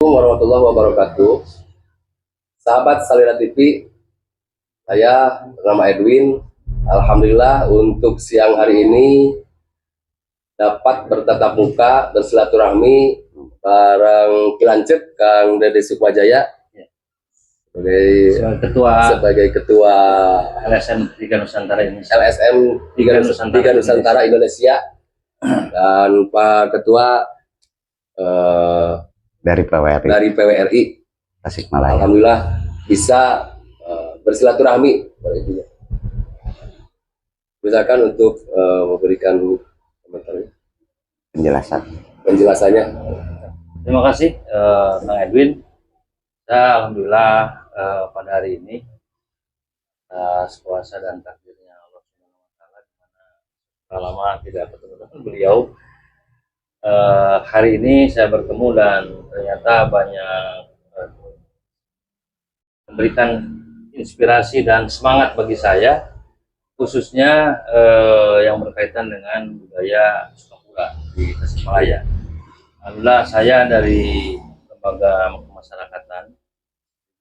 Warahmatullahi wabarakatuh. Sahabat Salira TV, saya bernama Edwin. Alhamdulillah untuk siang hari ini dapat bertatap muka bersilaturahmi bareng Kilancet Kang Dede Sukmajaya sebagai ketua LSM 3 Nusantara Indonesia. LSM 3 Nusantara Indonesia dan Pak Ketua dari PWRI Tasikmalaya. Alhamdulillah bisa bersilaturahmi, misalkan untuk memberikan penjelasannya. Terima kasih Kang Edwin. Saya alhamdulillah pada hari ini atas kuasa dan takdirnya Allah Subhanahu wa taala, di mana lama tidak bertemu dengan beliau. Hari ini saya bertemu dan ternyata banyak memberikan inspirasi dan semangat bagi saya, khususnya yang berkaitan dengan budaya Sukapura di Tasikmalaya. Alhamdulillah saya dari Lembaga Kemasyarakatan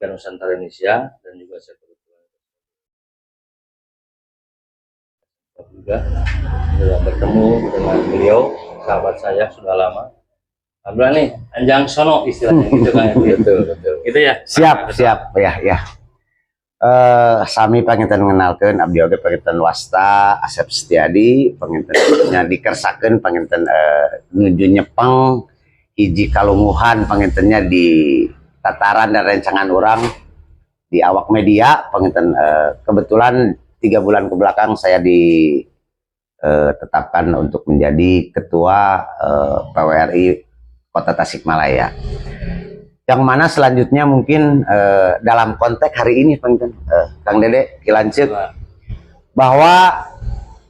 Nusantara Indonesia dan juga saya juga bertemu dengan beliau, sahabat saya sudah lama. Alhamdulillah nih, anjang sono istilahnya gitu kan. Betul. Gitu ya. Siap ya. Sami panginten ngenalkeun abdi oge panginten Wasta Asep Setiadi, pangintennya dikersakeun panginten nuju Nyepeng hiji kalunguhan, pangintennya di tataran dan rencangan orang di awak media panginten. Kebetulan 3 bulan ke belakang saya ditetapkan untuk menjadi ketua PWRI Kota Tasikmalaya. Yang mana selanjutnya mungkin dalam konteks hari ini Kang Dede Kilancet, bahwa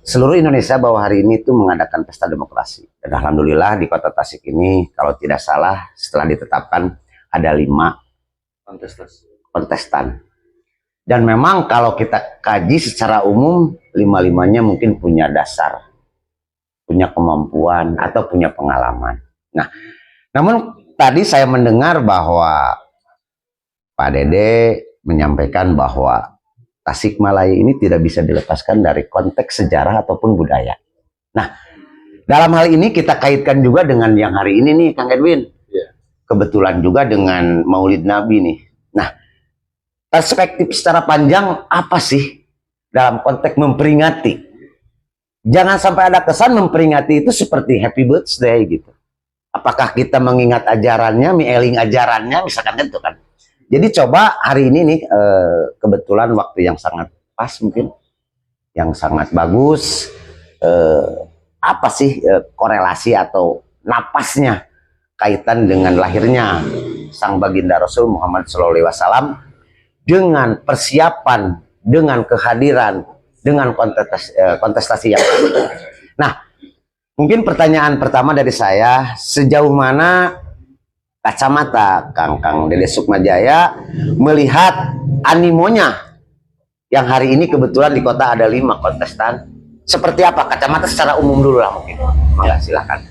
seluruh Indonesia bahwa hari ini itu mengadakan pesta demokrasi. Dan alhamdulillah di Kota Tasik ini kalau tidak salah setelah ditetapkan ada 5 kontestan. Dan memang kalau kita kaji secara umum 5-5-nya mungkin punya dasar, punya kemampuan atau punya pengalaman. Nah, namun tadi saya mendengar bahwa Pak Dede menyampaikan bahwa Tasikmalaya ini tidak bisa dilepaskan dari konteks sejarah ataupun budaya. Nah, dalam hal ini kita kaitkan juga dengan yang hari ini nih, Kang Edwin. Kebetulan juga dengan Maulid Nabi nih. Nah, perspektif secara panjang apa sih dalam konteks memperingati? Jangan sampai ada kesan memperingati itu seperti happy birthday gitu. Apakah kita mengingat ajarannya, mieling ajarannya, misalkan gitu kan. Jadi coba hari ini nih kebetulan waktu yang sangat pas mungkin, yang sangat bagus. Apa sih korelasi atau napasnya kaitan dengan lahirnya Sang Baginda Rasul Muhammad SAW dengan persiapan, dengan kehadiran, dengan kontestasi yang nah, mungkin pertanyaan pertama dari saya, sejauh mana kacamata Kang Dede Sukmajaya melihat animonya yang hari ini kebetulan di kota ada 5 kontestan, seperti apa kacamata secara umum dulu lah mungkin. Silakan.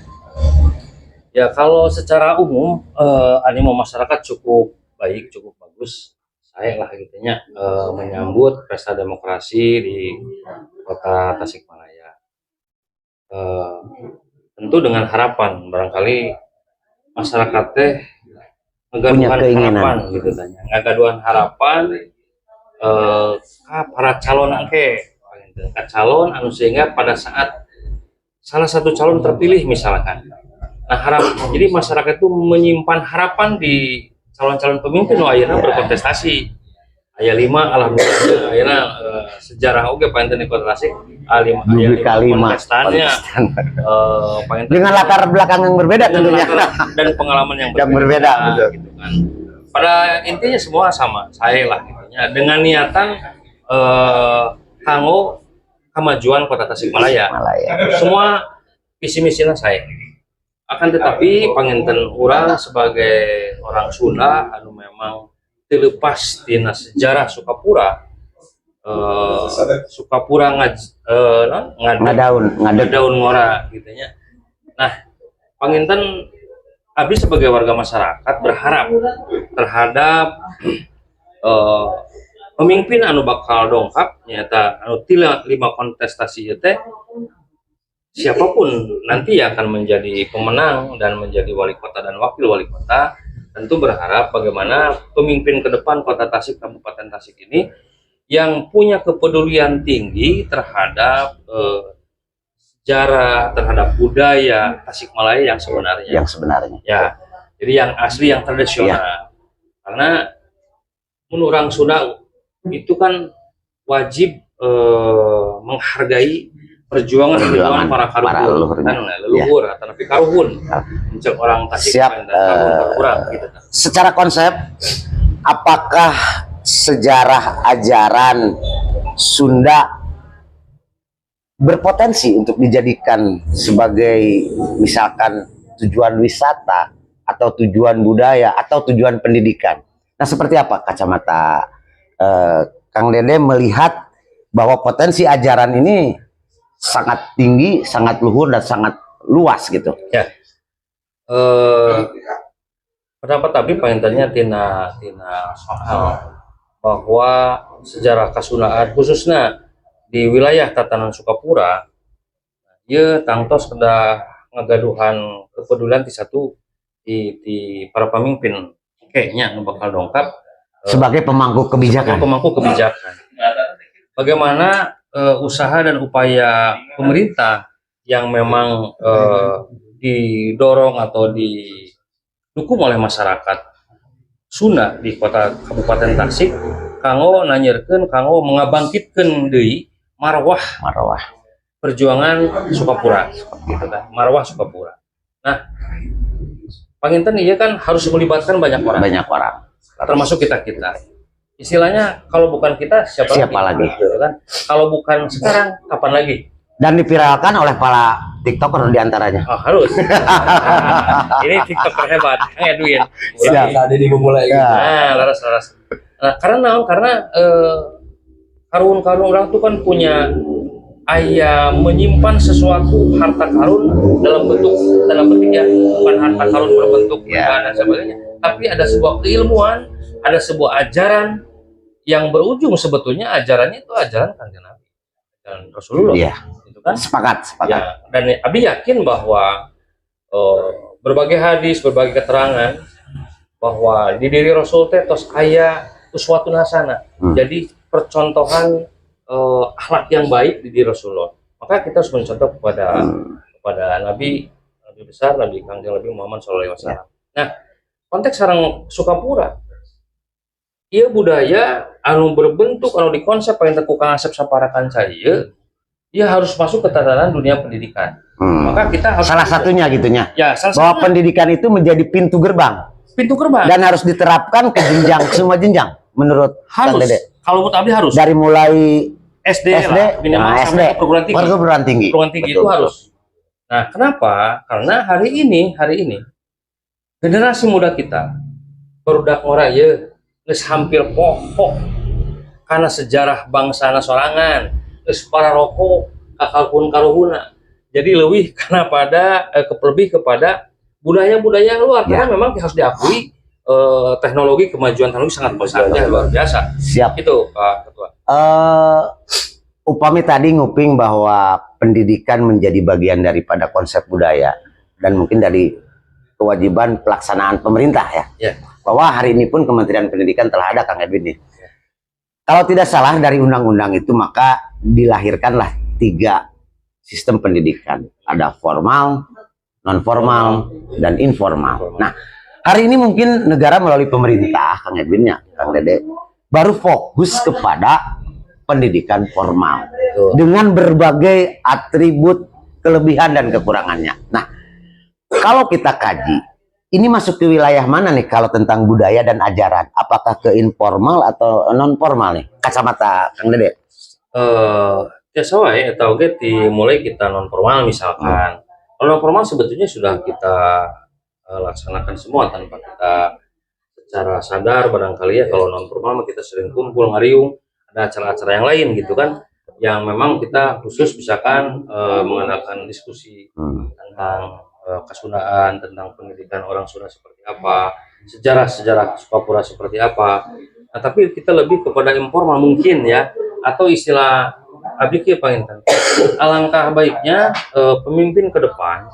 Ya, kalau secara umum animo masyarakat cukup baik, cukup bagus. Saya lah gitunya menyambut pesta demokrasi di Kota Tasikmalaya. Tentu dengan harapan barangkali masyarakat teh ngagaduhan harapan gitu tanya. Ngagaduhan harapan para calon calon anu sehingga pada saat salah satu calon terpilih misalkan. Nah, jadi masyarakat itu menyimpan harapan di calon-calon pemimpin ayeuna berkontestasi. Aya 5 alhamdulillah ayeuna sejarah oge panten di Kota Tasik aya 5 kontestannya. Dengan latar belakang yang berbeda tentunya dan pengalaman yang berbeda gitu kan. Pada intinya semua sama, saya lah gitunya dengan niatan kanggo kemajuan Kota Tasikmalaya. Semua visi misinya saya. Akan tetapi panginten urang sebagai orang Sunda anu memang terlepas tina sejarah Sukapura, Sukapura ngadaun ngora gitunya. Nah, panginten Abdi sebagai warga masyarakat berharap terhadap pemimpin anu bakal dongkap nyata anu lima kontestasi teh siapapun nanti akan menjadi pemenang dan menjadi wali kota dan wakil wali kota, tentu berharap bagaimana pemimpin ke depan Kota Tasik, Kabupaten Tasik ini yang punya kepedulian tinggi terhadap sejarah, terhadap budaya Tasikmalaya yang sebenarnya. Yang sebenarnya. Ya, jadi yang asli, yang tradisional. Ya. Karena menurut orang Sunda itu kan wajib menghargai perjuangan para leluhur, atau nabi karuhun, mencek orang Tasik dan karuhun berkurang gitu. Secara konsep, apakah sejarah ajaran Sunda berpotensi untuk dijadikan sebagai misalkan tujuan wisata atau tujuan budaya atau tujuan pendidikan? Nah, seperti apa kacamata Kang Dede melihat bahwa potensi ajaran ini sangat tinggi, sangat luhur dan sangat luas gitu? Ya, pendapat tapi pengennya tina soal bahwa sejarah Kasundaan khususnya di wilayah Tatanan Sukapura, ya tangtos kedah ngagaduhan kepedulian di para pemimpin kayaknya bakal dongkap sebagai pemangku kebijakan. Bagaimana usaha dan upaya pemerintah yang memang didorong atau didukung oleh masyarakat Sunda di kota Kabupaten Tasik, kanggo nanyerkeun, kanggo mengabangkitkeun deui marwah perjuangan Sukapura, gitu kan, marwah Sukapura. Nah, panginten iya kan harus melibatkan banyak orang, termasuk kita. Istilahnya kalau bukan kita siapa lagi? Gitu kan? Kalau bukan sekarang kapan lagi? Dan diviralkan oleh para TikToker diantaranya. Oh, harus. Ini TikToker hebat, Kang Edwin. Tadi dimulai. Nah, laras. Nah, karena karun orang tuh kan punya menyimpan sesuatu harta karun dalam bentuk ya, bukan harta karun berbentuk dan sebagainya, tapi ada sebuah keilmuan, ada sebuah ajaran yang berujung sebetulnya ajarannya itu ajaran Kanjeng Nabi dan Rasulullah. Iya. Itu kan Sepakat. Ya, dan Abi yakin bahwa berbagai hadis, berbagai keterangan bahwa di diri Rasul teh tos aya uswatun hasanah. Jadi percontohan akhlak yang baik di diri Rasulullah. Maka kita harus mencontoh kepada Nabi besar, Nabi Kanjeng Nabi Muhammad SAW. Nah, konteks sareng Sukapura, ia budaya anu berbentuk anu dikonsep yang teku Kang Asep saparakan saya, ia harus masuk ke tatanan dunia pendidikan. Maka kita harus salah satunya gitunya. Ya, bahwa pendidikan itu menjadi pintu gerbang dan harus diterapkan ke jenjang semua jenjang menurut Kang Dede. Kalau menurut Abdi harus dari mulai SD minimal sampai perguruan tinggi. Itu harus. Nah, kenapa? Karena hari ini generasi muda kita barudak ngoraya geus hampir pokok karena sejarah bangsa sorangan, geus para rokok kakalpun karuhuna. Jadi lebih karena lebih kepada budaya-budaya luar, karena memang harus diakui kemajuan teknologi sangat pesat, luar biasa. Siap. Itu Pak Ketua. Upami tadi nguping bahwa pendidikan menjadi bagian daripada konsep budaya dan mungkin dari kewajiban pelaksanaan pemerintah ya. Bahwa hari ini pun Kementerian Pendidikan telah ada, Kang Edwin. Kalau tidak salah dari undang-undang itu maka dilahirkanlah 3 sistem pendidikan. Ada formal, non formal, dan informal. Nah, hari ini mungkin negara melalui pemerintah, Kang Edwin ya, Kang Dede, baru fokus kepada pendidikan formal dengan berbagai atribut kelebihan dan kekurangannya. Nah, kalau kita kaji, ini masuk ke wilayah mana nih kalau tentang budaya dan ajaran? Apakah ke informal atau non formal nih? Kacamata Kang Dede. Ya soalnya atau mulai kita non formal misalkan. Kalau non formal sebetulnya sudah kita laksanakan semua tanpa kita secara sadar barangkali ya. Kalau non formal kita sering kumpul ngariung, ada acara-acara yang lain gitu kan, yang memang kita khusus misalkan mengadakan diskusi tentang kesunaan, tentang pendidikan orang Sunda seperti apa, sejarah Sukapura seperti apa. Nah, tapi kita lebih kepada informal mungkin ya, atau istilah abdi kieu panginten. Alangkah baiknya pemimpin ke depan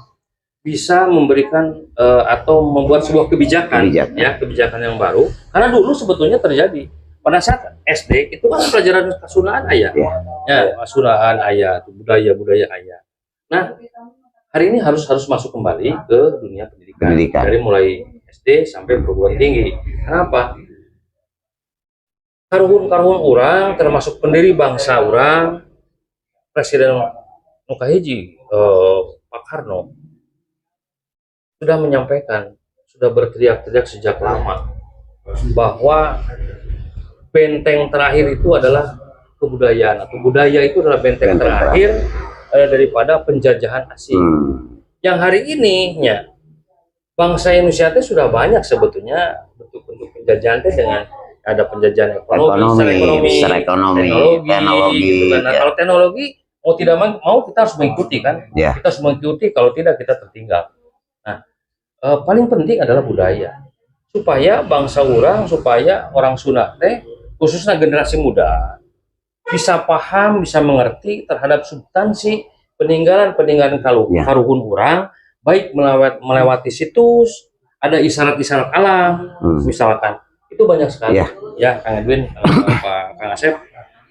bisa memberikan atau membuat sebuah kebijakan, ya, kebijakan yang baru. Karena dulu sebetulnya terjadi pada saat SD itu kan pelajaran Kasundaan aya, ya, Kasundaan aya, budaya aya. Nah, hari ini harus masuk kembali ke dunia pendidikan. Dari mulai SD sampai perguruan tinggi. Kenapa? Karuhun orang, termasuk pendiri bangsa orang, Presiden Nukahiji, Pak Karno, sudah menyampaikan, sudah berteriak-teriak sejak lama bahwa benteng terakhir itu adalah kebudayaan, atau budaya itu adalah benteng terakhir daripada penjajahan asing. Yang hari ini ya, bangsa Indonesia itu sudah banyak sebetulnya bentuk-bentuk penjajahan dengan ada penjajahan ekonomi, teknologi. Gitu kan. Nah, kalau teknologi mau tidak mau kita harus mengikuti kan, kita harus mengikuti, kalau tidak kita tertinggal. Nah, paling penting adalah budaya, supaya bangsa orang, supaya orang Sunda khususnya generasi muda bisa paham, bisa mengerti terhadap substansi peninggalan karuhun orang, baik melewati situs, ada isyarat-isyarat alam, misalkan itu banyak sekali. Ya, Kang Edwin, Kang Asep,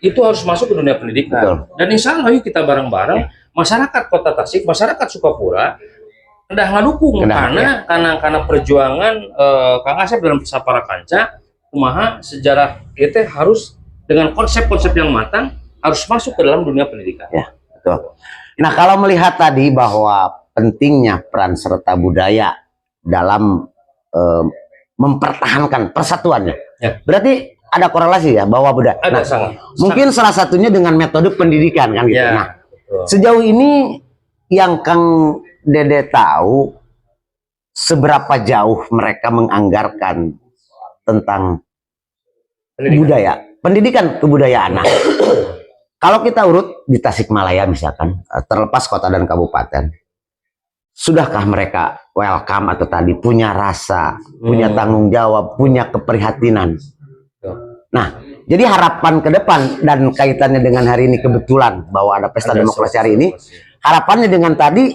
itu harus masuk ke dunia pendidikan. Dan insya Allah yuk kita bareng-bareng, masyarakat Kota Tasik, masyarakat Sukapura udah ngadukung karena perjuangan Kang Asep dalam Sapara Kanca, kumaha sejarah kita harus dengan konsep-konsep yang matang harus masuk ke dalam dunia pendidikan. Ya, betul. Nah, kalau melihat tadi bahwa pentingnya peran serta budaya dalam mempertahankan persatuannya, berarti ada korelasi ya bahwa budaya. Mungkin salah satunya dengan metode pendidikan kan gitu. Nah, sejauh ini yang Kang Dede tahu seberapa jauh mereka menganggarkan tentang pendidikan kebudayaan. Nah, kalau kita urut di Tasikmalaya misalkan, terlepas kota dan kabupaten, sudahkah mereka welcome atau tadi punya rasa, punya tanggung jawab, punya keprihatinan? Nah, jadi harapan ke depan dan kaitannya dengan hari ini kebetulan bahwa ada pesta demokrasi hari ini, harapannya dengan tadi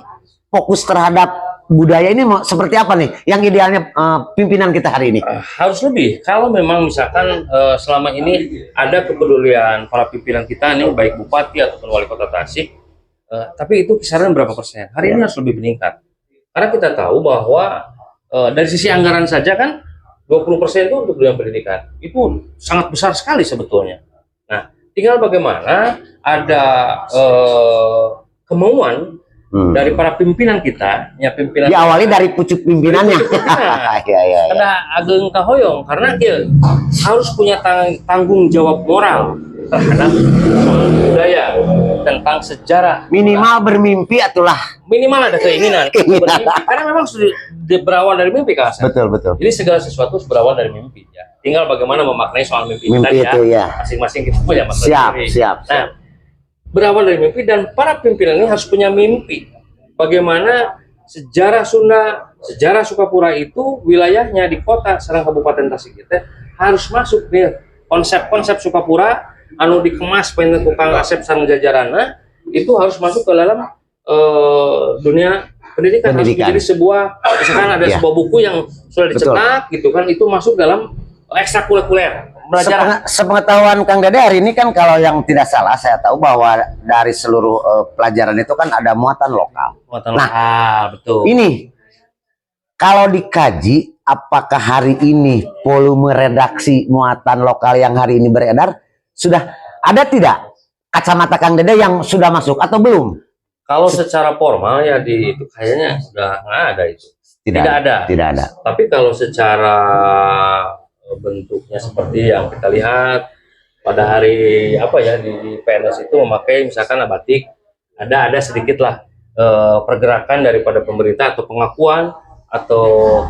fokus terhadap budaya ini mau seperti apa nih yang idealnya pimpinan kita hari ini? Harus lebih. Kalau memang misalkan selama ini ada kepedulian para pimpinan kita nih, baik bupati ataupun wali kota Tasik, tapi itu kisaran berapa persen? Hari ini harus lebih meningkat. Karena kita tahu bahwa dari sisi anggaran saja kan 20% itu untuk dunia pendidikan. Itu sangat besar sekali sebetulnya. Nah, tinggal bagaimana ada kemauan dari para pimpinan kita, ya pimpinan. Diawali dari pucuk pimpinannya. Ada ageng kahoyong karena dia harus punya tanggung jawab moral terhadap budaya, tentang sejarah. Minimal bermimpi atulah. Minimal ada keinginan. Karena memang sudah berawal dari mimpi, Kak. Betul. Jadi segala sesuatu berawal dari mimpi ya. Tinggal bagaimana memaknai soal mimpi itu ya. Masing-masing kita punya makna. Siap. Nah, berawal dari mimpi dan para pimpinan ini harus punya mimpi. Bagaimana sejarah Sunda, sejarah Sukapura itu wilayahnya di kota serang Kabupaten Tasik kita harus masuk nih konsep-konsep Sukapura anu dikemas pengen tukang Asep sareng jajaranna itu harus masuk ke dalam dunia pendidikan. Harus menjadi sebuah, misalkan ada sebuah buku yang sudah dicetak gitu kan, itu masuk dalam ekstrakurikuler. Sepengetahuan Kang Dede hari ini kan kalau yang tidak salah saya tahu bahwa dari seluruh pelajaran itu kan ada muatan lokal. Betul. Ini kalau dikaji apakah hari ini volume redaksi muatan lokal yang hari ini beredar sudah ada tidak kacamata Kang Dede yang sudah masuk atau belum? Kalau secara formal ya itu kayaknya sudah nggak ada itu. Tidak ada. Tapi kalau secara bentuknya seperti yang kita lihat pada hari di PNS itu memakai misalkan batik, ada sedikit lah pergerakan daripada pemerintah atau pengakuan atau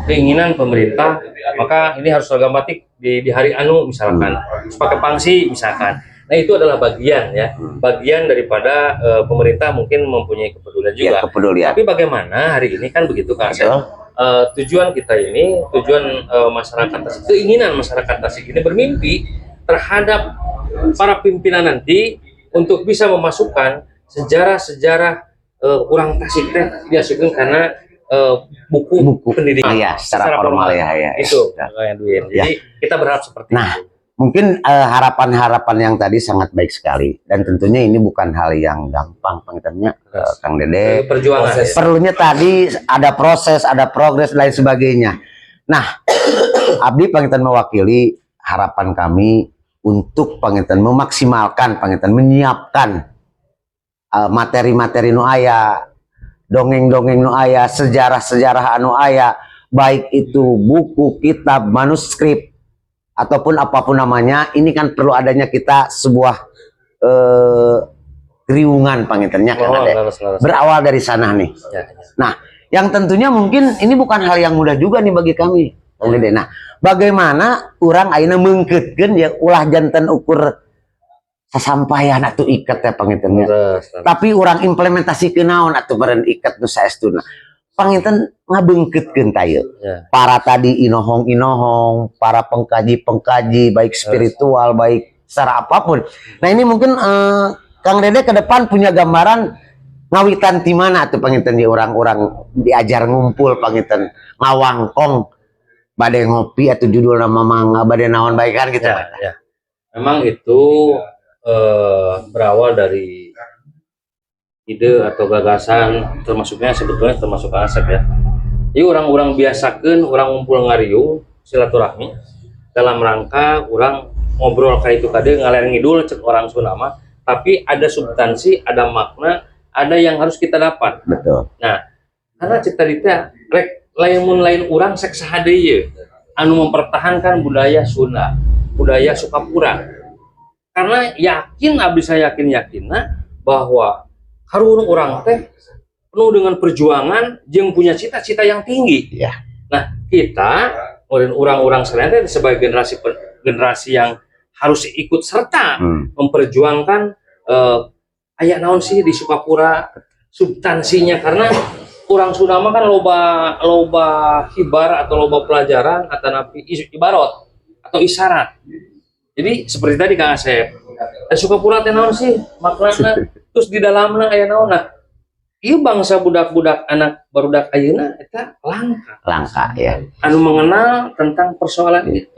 keinginan pemerintah, maka ini harus seragam batik di hari anu misalkan, pakai pangsi misalkan. Nah itu adalah bagian ya, bagian daripada pemerintah mungkin mempunyai kepedulian juga. Ya, kepedulian. Tapi bagaimana hari ini kan begitu Kang Asep, tujuan kita ini, tujuan masyarakat Tasik, keinginan masyarakat Tasik ini bermimpi terhadap para pimpinan nanti untuk bisa memasukkan sejarah-sejarah orang Tasik teh diasukeun karena buku pendidikan ya, secara formal ya. Itu Edwin. Jadi kita berharap seperti itu. Mungkin harapan-harapan yang tadi sangat baik sekali, dan tentunya ini bukan hal yang gampang pengertiannya, Kang Dede. Perjuangan. Perlunya tadi ada proses, ada progres lain sebagainya. Nah, Abdi pengertian mewakili harapan kami untuk pengertian memaksimalkan, pengertian menyiapkan materi-materi nu aya, dongeng-dongeng nu aya, sejarah-sejarah anu aya, baik itu buku, kitab, manuskrip, ataupun apapun namanya. Ini kan perlu adanya kita sebuah riungan pengertiannya kan berawal dari sana nih. Nah, yang tentunya mungkin ini bukan hal yang mudah juga nih bagi kami, Kang Dede. Nah, bagaimana orang ayeuna meungkeutkeun ya ulah janten ukur sasampaian atuh iket ya pengertiannya. Tapi orang implementasi naon atuh beren iket nu saestuna. Panginten ngabeungkeutkeun tayeu. Para tadi inohong-inohong, para pengkaji-pengkaji baik spiritual, baik secara apapun. Nah, ini mungkin Kang Dede ke depan punya gambaran ngawitan di mana tuh panginten di orang-orang diajar ngumpul panginten ngawangkong bade ngopi atau judul nama mangga bade naon baik kan gitu. Ya. Memang itu berawal dari ide atau gagasan, termasuknya sebetulnya termasuk Asep ya. Jadi orang-orang biasakan orang ngumpul ngariung silaturahmi dalam rangka orang ngobrol kayak itu tadi ngalir ngidul cek orang Sunama, tapi ada substansi, ada makna, ada yang harus kita dapat. Betul. Nah, karena cek tadi teh rek lain orang sek sahadeu anu mempertahankan budaya Sunda, budaya Sukapura. Karena yakin abdi saya yakinna bahwa harun orang teh penuh dengan perjuangan yang punya cita-cita yang tinggi. Ya. Nah, kita orang-orang selain sebagai generasi yang harus ikut serta memperjuangkan aya naon sih di Sukapura substansinya, karena orang Sunda kan loba hibar atau loba pelajaran atau napi ibarat atau isyarat. Jadi seperti tadi Kang Asep, Sukapura teh naon sih maknana, terus di dalamnya aya naon. Nah, ieu bangsa budak-budak anak barudak ayeuna eta langka ya. Anu mengenal tentang persoalan itu.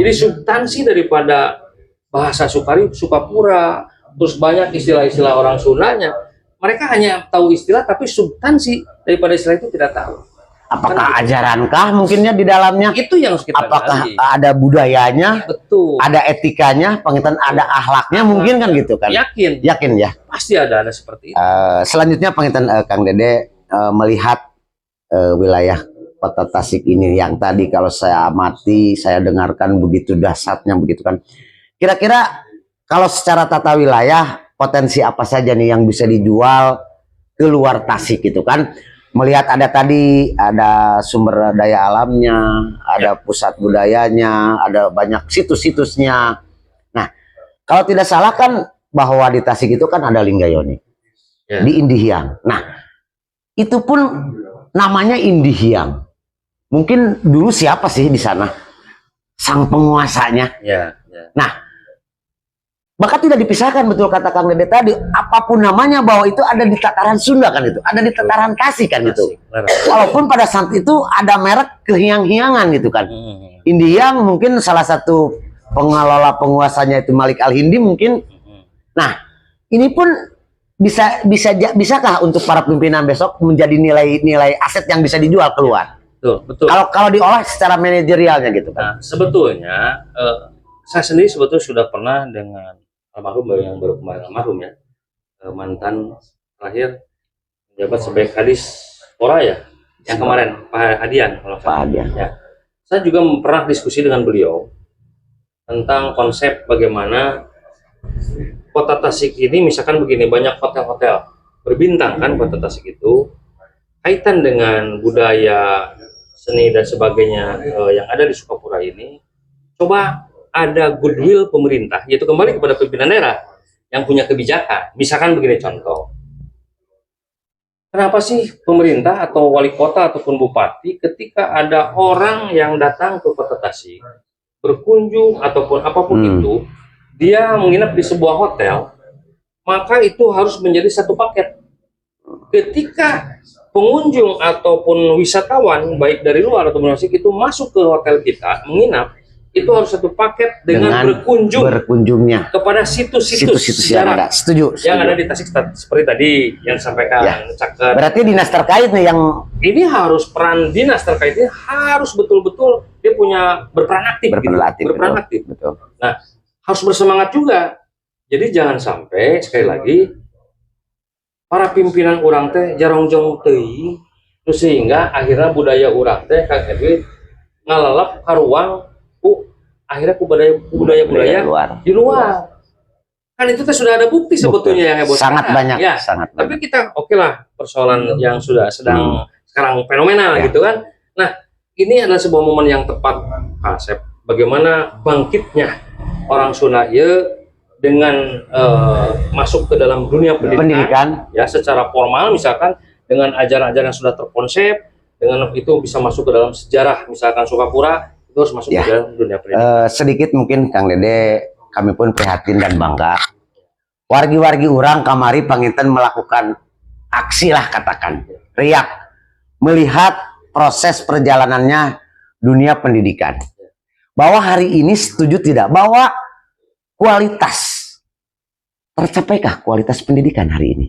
Jadi substansi daripada bahasa Sukapura, terus banyak istilah-istilah orang Sundanya, mereka hanya tahu istilah tapi substansi daripada istilah itu tidak tahu. Apakah ajarankah mungkinnya di dalamnya? Itu yang harus kita apakah gali. Ada budayanya? Betul. Ada etikanya, pengertian ada akhlaknya, mungkin kan gitu kan? Yakin ya. Pasti ada seperti itu. Selanjutnya pengertian Kang Dede melihat wilayah Kota Tasik ini yang tadi kalau saya amati, saya dengarkan begitu dahsyatnya begitu kan. Kira-kira kalau secara tata wilayah potensi apa saja nih yang bisa dijual ke luar Tasik gitu kan? Melihat ada tadi ada sumber daya alamnya, ada pusat budayanya, ada banyak situs-situsnya. Nah, kalau tidak salah kan bahwa di Tasik itu kan ada Linggayoni, di Indihiang. Nah, itu pun namanya Indihiang. Mungkin dulu siapa sih di sana sang penguasanya? Nah, maka tidak dipisahkan, betul kata Kang Dede tadi, apapun namanya bahwa itu ada di tataran Sunda kan itu, ada di tataran Tasik kan gitu. Walaupun pada saat itu ada merek kehiang-hiangan gitu kan. Indihiang mungkin salah satu pengelola penguasanya itu Malik Al-Hindi mungkin. Nah, ini pun bisakah untuk para pimpinan besok menjadi nilai aset yang bisa dijual keluar? Betul. Kalau diolah secara manajerialnya gitu kan. Nah, sebetulnya saya sendiri sebetulnya sudah pernah dengan almarhum yang baru kemarin almarhum ya, mantan terakhir menjabat sebagai kadis Pora ya, yang kemarin Pak Hadian kalau Pak Hadian. Ya. Saya juga pernah diskusi dengan beliau tentang konsep bagaimana Kota Tasik ini, misalkan begini, banyak hotel-hotel berbintang kan Kota Tasik itu, kaitan dengan budaya, seni dan sebagainya yang ada di Sukapura ini, coba ada goodwill pemerintah, yaitu kembali kepada pimpinan daerah yang punya kebijakan. Misalkan begini contoh, kenapa sih pemerintah atau wali kota ataupun bupati ketika ada orang yang datang ke Kota Tasik berkunjung ataupun apapun itu, dia menginap di sebuah hotel, maka itu harus menjadi satu paket. Ketika pengunjung ataupun wisatawan baik dari luar atau domestik itu masuk ke hotel kita menginap, itu harus satu paket dengan berkunjungnya kepada situs-situs yang ada. Setuju. Yang ada di Tasik seperti tadi yang disampaikan Caker. Berarti dinas terkait nih yang ini harus peran dinas terkait ini harus betul-betul dia punya berperan aktif, berperan aktif. Betul. Nah, harus bersemangat juga. Jadi jangan sampai sekali lagi para pimpinan orang teh jarong-jong teuing terus sehingga akhirnya budaya orang teh Kang Edwin ngalalap karuang akhirnya budaya di luar. Kan itu teh sudah ada bukti sebetulnya yang heboh sangat banyak ya. Sangat Tapi banyak. kita oke lah persoalan yang sudah sedang sekarang fenomenal gitu kan. Nah, ini adalah sebuah momen yang tepat Asep, bagaimana bangkitnya orang Sunda dengan masuk ke dalam dunia pendidikan ya secara formal, misalkan dengan ajaran-ajaran yang sudah terkonsep, dengan itu bisa masuk ke dalam sejarah, misalkan Sukapura itu harus masuk ke dalam dunia pendidikan. Sedikit mungkin Kang Dede, kami pun prihatin dan bangga wargi-wargi orang kamari panginten melakukan aksi lah katakan riak melihat proses perjalanannya dunia pendidikan, bahwa hari ini setuju tidak bahwa kualitas tercapaikah kualitas pendidikan hari ini?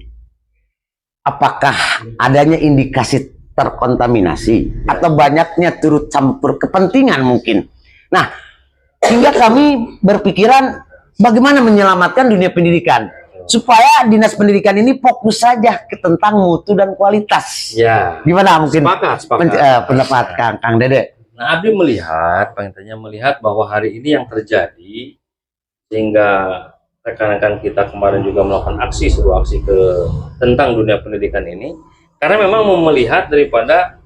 Apakah adanya indikasi terkontaminasi atau banyaknya turut campur kepentingan mungkin? Nah, hingga kami berpikiran bagaimana menyelamatkan dunia pendidikan supaya dinas pendidikan ini fokus saja ke tentang mutu dan kualitas. Ya. Gimana mungkin pendapat Kang Dede? Nah, Abdi melihat bahwa hari ini yang terjadi sehingga rekan-rekan kita kemarin juga melakukan sebuah aksi tentang dunia pendidikan ini karena memang mau melihat daripada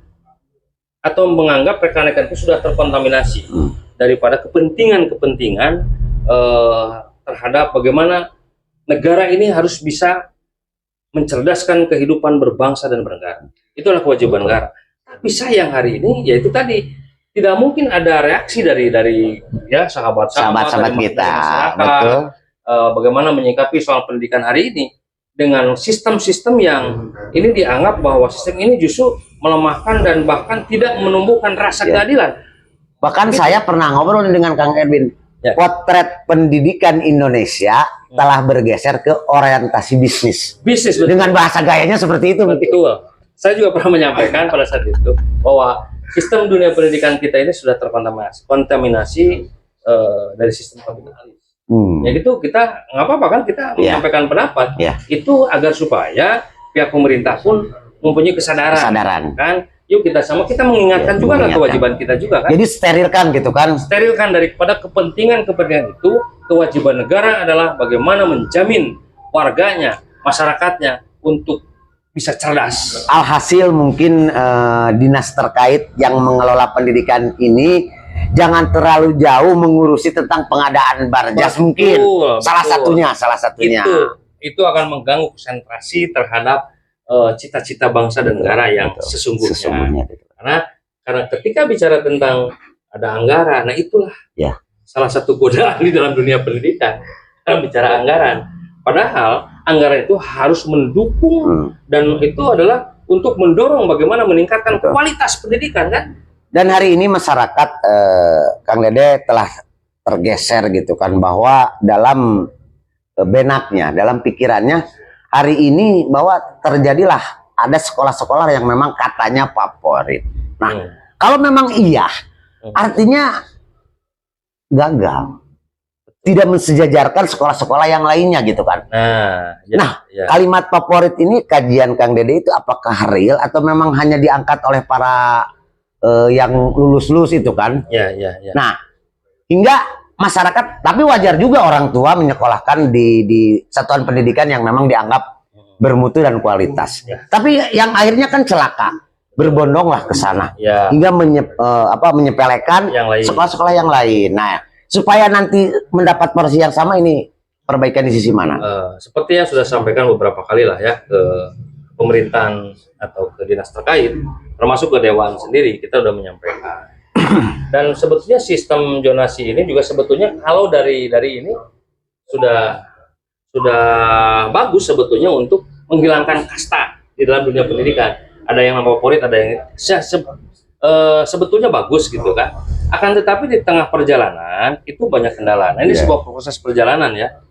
atau menganggap rekan-rekan itu sudah terkontaminasi daripada kepentingan terhadap bagaimana negara ini harus bisa mencerdaskan kehidupan berbangsa dan bernegara. Itulah kewajiban negara. Tapi sayang hari ini yaitu tadi tidak mungkin ada reaksi dari ya sahabat-sahabat kita. Betul. Bagaimana menyikapi soal pendidikan hari ini dengan sistem-sistem yang ini dianggap bahwa sistem ini justru melemahkan dan bahkan tidak menumbuhkan rasa keadilan. Bahkan saya pernah ngobrol dengan Kang Edwin, potret pendidikan Indonesia telah bergeser ke orientasi bisnis. Betul. Dengan bahasa gayanya seperti itu. Betul. Saya juga pernah menyampaikan pada saat itu bahwa sistem dunia pendidikan kita ini sudah terkontaminasi dari sistem kapitalis. Ya gitu, kita nggak apa-apa kan kita menyampaikan pendapat itu agar supaya pihak pemerintah pun mempunyai kesadaran kan. Yuk kita mengingatkan juga lah kewajiban kita juga kan. Jadi sterilkan gitu kan. Sterilkan daripada kepentingan itu, kewajiban negara adalah bagaimana menjamin warganya, masyarakatnya untuk bisa cerdas. Alhasil mungkin dinas terkait yang mengelola pendidikan ini jangan terlalu jauh mengurusi tentang pengadaan barjas mungkin. Salah satunya. Itu akan mengganggu konsentrasi terhadap cita-cita bangsa dan negara yang sesungguhnya. Karena ketika bicara tentang ada anggaran, nah itulah salah satu godaan di dalam dunia pendidikan. Kita bicara anggaran. Padahal anggaran itu harus mendukung dan itu adalah untuk mendorong bagaimana meningkatkan kualitas pendidikan kan. Dan hari ini masyarakat Kang Dede telah tergeser gitu kan bahwa dalam benaknya, dalam pikirannya hari ini bahwa terjadilah ada sekolah-sekolah yang memang katanya favorit. Nah, kalau memang iya, artinya gagal. Tidak mensejajarkan sekolah-sekolah yang lainnya gitu kan. Kalimat favorit ini kajian Kang Dede itu apakah real atau memang hanya diangkat oleh para yang lulus-lulus itu kan? Nah, hingga masyarakat, tapi wajar juga orang tua menyekolahkan di satuan pendidikan yang memang dianggap bermutu dan kualitas. Tapi yang akhirnya kan celaka, berbondonglah ke sana hingga menyepelekan sekolah-sekolah yang lain. Nah, supaya nanti mendapat porsi yang sama ini perbaikan di sisi mana? Seperti yang sudah sampaikan beberapa kali lah ya ke pemerintahan atau ke dinas terkait, termasuk ke dewan sendiri kita sudah menyampaikan. Dan sebetulnya sistem zonasi ini juga sebetulnya kalau dari ini sudah bagus sebetulnya untuk menghilangkan kasta di dalam dunia pendidikan. Ada yang favorit, ada yang sebetulnya bagus gitu kan. Akan tetapi di tengah perjalanan itu banyak kendala. Nah, ini sebuah proses perjalanan ya.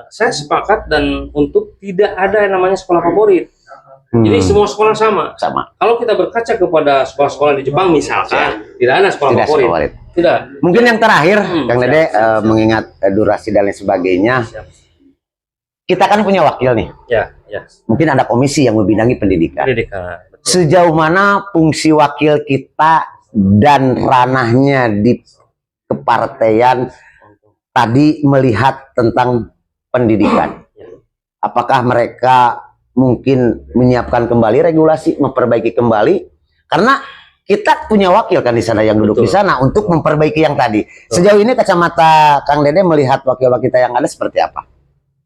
Saya sepakat dan untuk tidak ada yang namanya sekolah favorit. Jadi semua sekolah sama. Kalau kita berkaca kepada sekolah-sekolah di Jepang misalkan, tidak ada sekolah favorit. Tidak. Mungkin yang terakhir, Kang Dede, mengingat durasi dan lain sebagainya, kita kan punya wakil nih. Ya. Mungkin ada komisi yang membidangi pendidikan. Betul. Sejauh mana fungsi wakil kita dan ranahnya di kepartaian tadi melihat tentang pendidikan? Apakah mereka mungkin menyiapkan kembali regulasi, memperbaiki kembali? Karena kita punya wakil kan di sana yang duduk di sana untuk memperbaiki yang tadi. Sejauh ini kacamata Kang Dede melihat wakil-wakil kita yang ada seperti apa?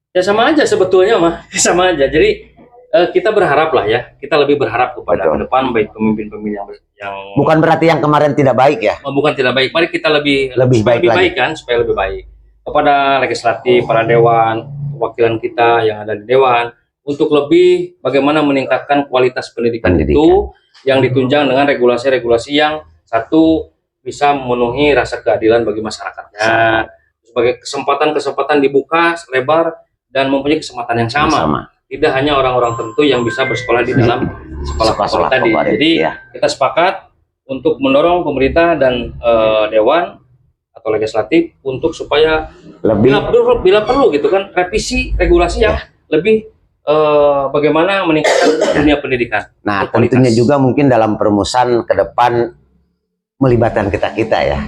Ya sama aja sebetulnya mah, sama aja. Jadi kita berharap lah ya, kita lebih berharap kepada ke depan baik pemimpin-pemimpin yang bukan berarti yang kemarin tidak baik ya. Bukan tidak baik, mari kita lebih baik kan, supaya lebih baik kepada legislatif, para dewan, wakilan kita yang ada di dewan untuk lebih bagaimana meningkatkan kualitas pendidikan itu yang ditunjang dengan regulasi-regulasi yang satu bisa memenuhi rasa keadilan bagi masyarakatnya, sebagai kesempatan dibuka lebar dan mempunyai kesempatan yang sama. Tidak hanya orang-orang tertentu yang bisa bersekolah di dalam sekolah favorit tadi. Jadi kita sepakat untuk mendorong pemerintah dan dewan atau legislatif untuk supaya bila perlu gitu kan revisi regulasi yang lebih bagaimana meningkatkan dunia pendidikan. Nah, tentunya juga mungkin dalam perumusan ke depan melibatkan kita ya.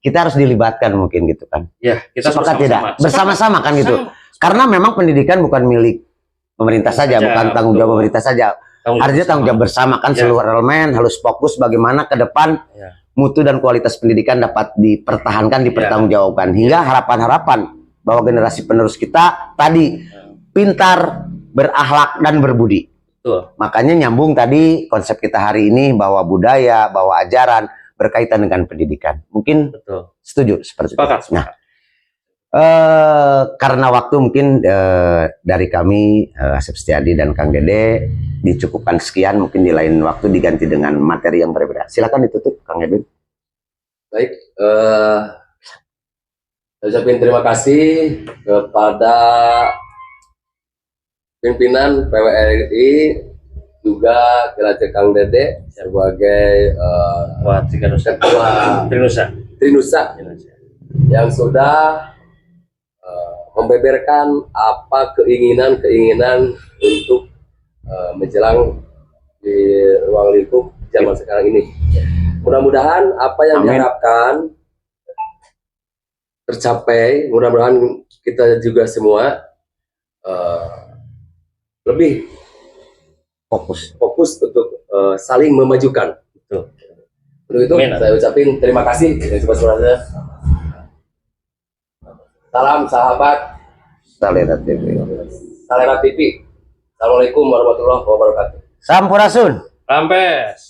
Kita harus dilibatkan mungkin gitu kan. Ya, kita sepakat tidak? Bersama-sama kan gitu. Karena memang pendidikan bukan milik pemerintah saja, bukan tanggung jawab pemerintah saja. Artinya tanggung jawab bersama kan, seluruh elemen harus fokus bagaimana ke depan mutu dan kualitas pendidikan dapat dipertahankan, dipertanggungjawabkan hingga harapan-harapan bahwa generasi penerus kita tadi pintar, berakhlak dan berbudi. Makanya nyambung tadi konsep kita hari ini bahwa budaya, bahwa ajaran berkaitan dengan pendidikan. Mungkin setuju seperti itu. Nah, karena waktu mungkin dari kami Asep Setiadi dan Kang Dede dicukupkan sekian, mungkin di lain waktu diganti dengan materi yang berbeda. Silakan ditutup Kang Edwin. Baik, ucapin terima kasih kepada pimpinan PWRI juga kepada Kang Dede sebagai ketua Trinusa yang sudah membeberkan apa keinginan untuk menjelang di ruang lingkup zaman sekarang ini. Mudah-mudahan apa yang diharapkan tercapai. Mudah-mudahan kita juga semua lebih fokus untuk saling memajukan. Untuk itu saya ucapin terima kasih. Salam sahabat Salera TV. Salera TV. Assalamualaikum warahmatullahi wabarakatuh. Sampurasun. Rampes.